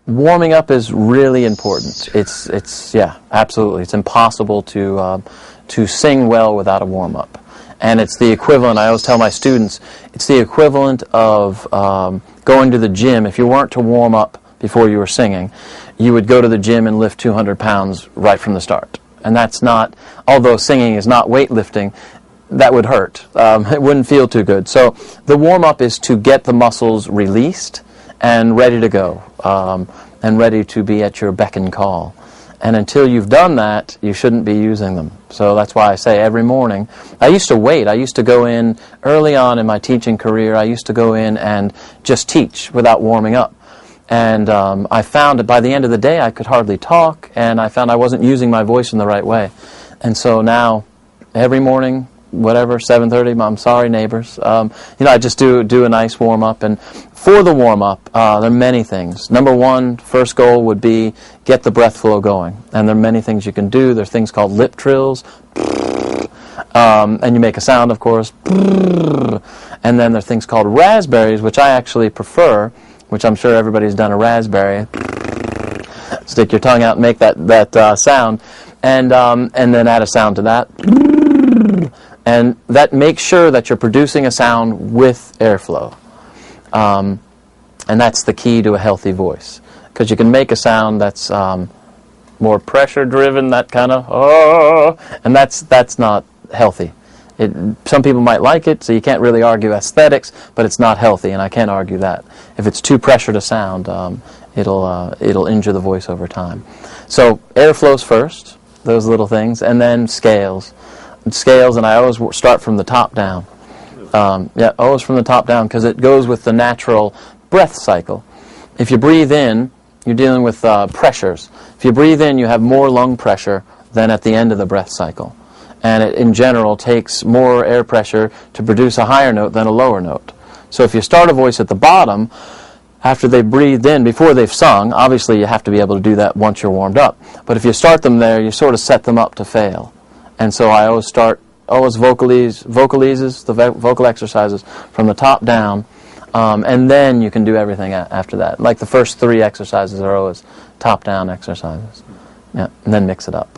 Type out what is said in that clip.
Warming up is really important. It's yeah, absolutely. It's impossible to sing well without a warm-up. And it's the equivalent, I always tell my students, it's the equivalent of going to the gym. If you weren't to warm up before you were singing, you would go to the gym and lift 200 pounds right from the start. And that's not, although singing is not weightlifting, that would hurt. It wouldn't feel too good. So the warm-up is to get the muscles released and ready to go, and ready to be at your beck and call. And until you've done that, you shouldn't be using them. So that's why I say every morning. I used to wait. I used to go in early on in my teaching career. I used to go in and just teach without warming up. And I found that by the end of the day I could hardly talk, and I found I wasn't using my voice in the right way. And so now, every morning, whatever, 7:30, I'm sorry neighbors, I just do a nice warm-up. And for the warm-up, there are many things. Number one, first goal would be get the breath flow going. And there are many things you can do. There are things called lip trills, and you make a sound, of course. And then there are things called raspberries, which I actually prefer, which I'm sure everybody's done a raspberry. Stick your tongue out and make that sound, and then add a sound to that. And that makes sure that you're producing a sound with airflow. And that's the key to a healthy voice. Because you can make a sound that's more pressure-driven, that kind of, and that's not healthy. Some people might like it, so you can't really argue aesthetics, but it's not healthy, and I can't argue that. If it's too pressured a sound, it'll injure the voice over time. So airflow's first, those little things, and then scales. And I always start from the top down. Always from the top down, because it goes with the natural breath cycle. If you breathe in, you're dealing with pressures. If you breathe in, you have more lung pressure than at the end of the breath cycle. And it, in general, takes more air pressure to produce a higher note than a lower note. So if you start a voice at the bottom, after they've breathed in, before they've sung, obviously you have to be able to do that once you're warmed up. But if you start them there, you sort of set them up to fail. And so I always start, vocalizes, the vocal exercises from the top down, and then you can do everything after that. Like the first 3 exercises are always top-down exercises. Yeah, and then mix it up.